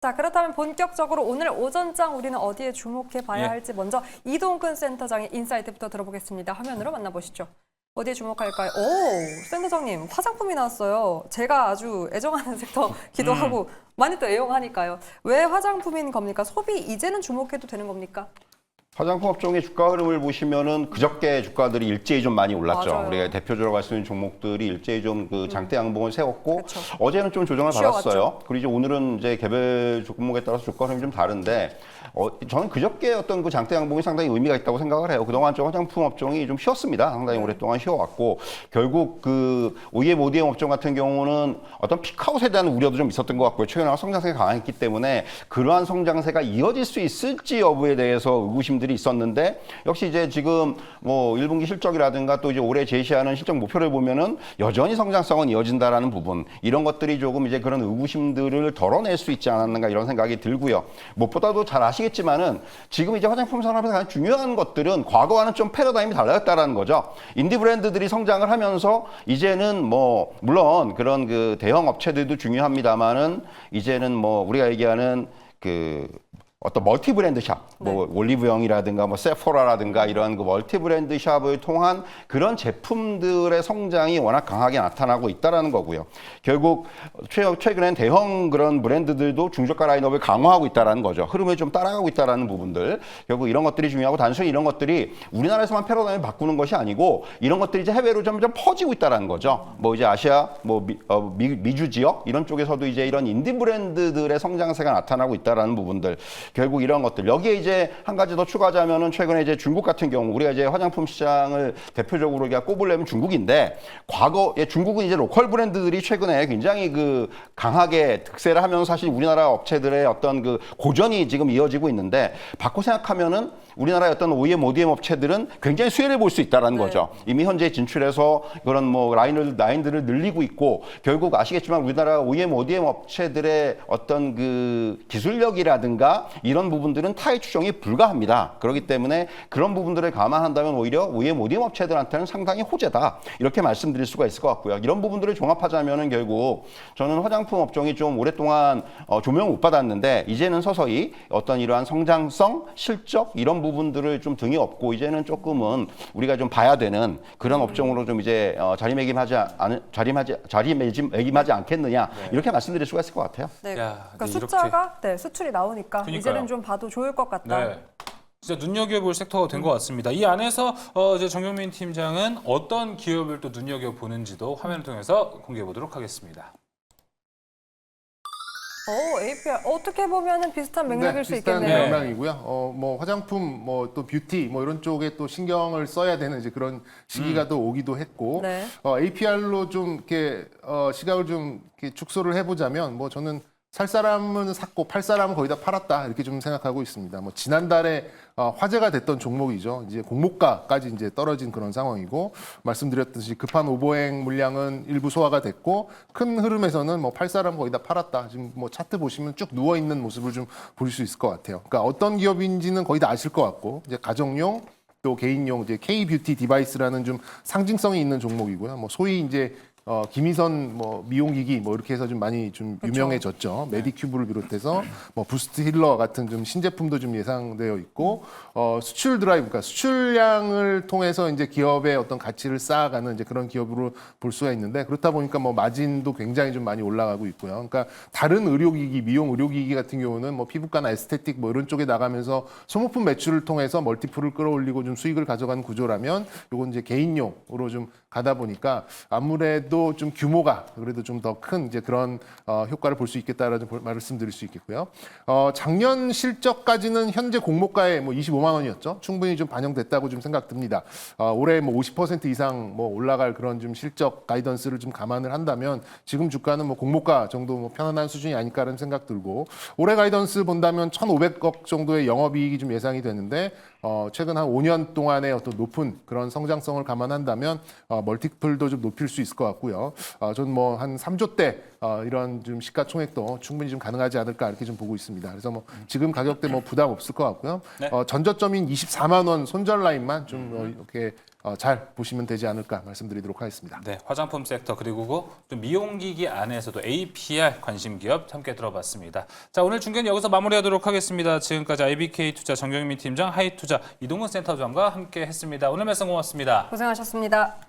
자, 그렇다면 본격적으로 오늘 오전장 우리는 어디에 주목해 봐야 할지 먼저 이동근 센터장의 인사이트부터 들어보겠습니다. 화면으로 만나보시죠. 어디에 주목할까요? 오, 센터장님 화장품이 나왔어요. 제가 아주 애정하는 섹터기도 하고 많이 또 애용하니까요. 왜 화장품인 겁니까? 소비 이제는 주목해도 되는 겁니까? 화장품 업종의 주가 흐름을 보시면은 그저께 주가들이 일제히 좀 많이 올랐죠. 맞아요. 우리가 대표적으로 할 수 있는 종목들이 일제히 좀 그 장대 양봉을 세웠고 그쵸. 어제는 좀 조정을 쉬어갔죠. 받았어요. 그리고 이제 오늘은 이제 개별 종목에 따라서 주가 흐름이 좀 다른데 저는 그저께 어떤 그 장대 양봉이 상당히 의미가 있다고 생각을 해요. 그동안 좀 화장품 업종이 좀 쉬었습니다. 상당히 오랫동안 쉬어왔고 결국 그 OEM 업종 같은 경우는 어떤 피크아웃에 대한 우려도 좀 있었던 것 같고요. 최근에 성장세가 강했기 때문에 그러한 성장세가 이어질 수 있을지 여부에 대해서 의구심들이 있었는데 역시 이제 지금 뭐 1분기 실적이라든가 또 이제 올해 제시하는 실적 목표를 보면은 여전히 성장성은 이어진다라는 부분 이런 것들이 조금 이제 그런 의구심들을 덜어낼 수 있지 않았는가 이런 생각이 들고요. 무엇보다도 잘 아시겠지만은 지금 이제 화장품 산업에서 가장 중요한 것들은 과거와는 좀 패러다임이 달라졌다라는 거죠. 인디 브랜드들이 성장을 하면서 이제는 뭐 물론 그런 그 대형 업체들도 중요합니다만은 이제는 뭐 우리가 얘기하는 그 어떤 멀티 브랜드 샵, 뭐 올리브영이라든가 뭐 세포라라든가 이런 그 멀티 브랜드 샵을 통한 그런 제품들의 성장이 워낙 강하게 나타나고 있다라는 거고요. 결국 최근엔 대형 그런 브랜드들도 중저가 라인업을 강화하고 있다라는 거죠. 흐름을 좀 따라가고 있다라는 부분들. 결국 이런 것들이 중요하고 단순히 이런 것들이 우리나라에서만 패러다임을 바꾸는 것이 아니고 이런 것들이 이제 해외로 점점 퍼지고 있다라는 거죠. 뭐 이제 아시아, 뭐 미주 지역 이런 쪽에서도 이제 이런 인디 브랜드들의 성장세가 나타나고 있다라는 부분들. 결국 이런 것들 여기에 이제 한 가지 더 추가하자면은 최근에 이제 중국 같은 경우 우리가 이제 화장품 시장을 대표적으로 우리가 꼽으려면 중국인데 과거에 중국은 이제 로컬 브랜드들이 최근에 굉장히 그 강하게 득세를 하면서 사실 우리나라 업체들의 어떤 그 고전이 지금 이어지고 있는데 바꿔 생각하면은 우리나라의 어떤 OEM, ODM 업체들은 굉장히 수혜를 볼 수 있다라는 거죠. 이미 현재 진출해서 그런 뭐 라인들을 늘리고 있고 결국 아시겠지만 우리나라 OEM, ODM 업체들의 어떤 그 기술력이라든가 이런 부분들은 타의 추종이 불가합니다. 그렇기 때문에 그런 부분들을 감안한다면 오히려 OEM, ODM 업체들한테는 상당히 호재다. 이렇게 말씀드릴 수가 있을 것 같고요. 이런 부분들을 종합하자면은 결국 저는 화장품 업종이 좀 오랫동안 조명을 못 받았는데 이제는 서서히 어떤 이러한 성장성, 실적 이런 부분들을 좀 등에 업고 이제는 조금은 우리가 좀 봐야 되는 그런 업종으로 좀 이제 자리매김하지 않겠느냐 이렇게 말씀드릴 수가 있을 것 같아요. 네, 야, 그러니까 네, 숫자가 수출이 나오니까 그러니까요. 이제는 좀 봐도 좋을 것 같다. 네. 진짜 눈여겨볼 섹터가 된 것 같습니다. 이 안에서 이제 정경민 팀장은 어떤 기업을 또 눈여겨보는지도 화면을 통해서 공개해 보도록 하겠습니다. APR 어떻게 보면은 비슷한 맥락일 수 비슷한 있겠네요. 맥락이고요. 뭐 화장품, 뭐 또 뷰티, 뭐 이런 쪽에 또 신경을 써야 되는 이제 그런 시기가 또 오기도 했고, 네. APR로 좀 이렇게 시각을 좀 이렇게 축소를 해보자면, 뭐 저는 살 사람은 샀고 팔 사람은 거의 다 팔았다 이렇게 좀 생각하고 있습니다. 뭐 지난달에 화제가 됐던 종목이죠. 이제 공모가까지 이제 떨어진 그런 상황이고 말씀드렸듯이 급한 오버행 물량은 일부 소화가 됐고 큰 흐름에서는 뭐 팔 사람 거의 다 팔았다. 지금 뭐 차트 보시면 쭉 누워 있는 모습을 좀 볼 수 있을 것 같아요. 그러니까 어떤 기업인지는 거의 다 아실 것 같고 이제 가정용 또 개인용 이제 K-뷰티 디바이스라는 좀 상징성이 있는 종목이고요. 뭐 소위 이제 김희선 뭐 미용기기 뭐 이렇게 해서 좀 많이 좀 유명해졌죠. 메디큐브를 비롯해서 뭐 부스트 힐러 같은 좀 신제품도 좀 예상되어 있고 수출 드라이브, 그러니까 수출량을 통해서 이제 기업의 어떤 가치를 쌓아가는 이제 그런 기업으로 볼 수가 있는데 그렇다 보니까 뭐 마진도 굉장히 좀 많이 올라가고 있고요. 그러니까 다른 의료기기, 미용 의료기기 같은 경우는 뭐 피부과나 에스테틱 뭐 이런 쪽에 나가면서 소모품 매출을 통해서 멀티플을 끌어올리고 좀 수익을 가져가는 구조라면 요건 이제 개인용으로 좀 가다 보니까 아무래도 좀 규모가 그래도 좀 더 큰 이제 그런 효과를 볼 수 있겠다라는 말씀드릴 수 있겠고요. 작년 실적까지는 현재 공모가에 뭐 25만 원이었죠. 충분히 좀 반영됐다고 좀 생각됩니다. 올해 뭐 50% 이상 뭐 올라갈 그런 좀 실적 가이던스를 좀 감안을 한다면 지금 주가는 뭐 공모가 정도 뭐 편안한 수준이 아닐까라는 생각 들고 올해 가이던스 본다면 1,500억 정도의 영업이익이 좀 예상이 되는데 최근 한 5년 동안의 어떤 높은 그런 성장성을 감안한다면 멀티플도 좀 높일 수 있을 것 같고요. 저는 뭐 한 3조대 이런 좀 시가총액도 충분히 좀 가능하지 않을까 이렇게 좀 보고 있습니다. 그래서 뭐 지금 가격대 뭐 부담 없을 것 같고요. 네. 전저점인 24만 원 손절 라인만 좀 이렇게 잘 보시면 되지 않을까 말씀드리도록 하겠습니다. 네, 화장품 섹터 그리고 좀 미용기기 안에서도 APR 관심 기업 함께 들어봤습니다. 자, 오늘 중계는 여기서 마무리하도록 하겠습니다. 지금까지 IBK투자 정경민 팀장, 하이투자 이동근 센터장과 함께 했습니다. 오늘 말씀 고맙습니다. 고생하셨습니다.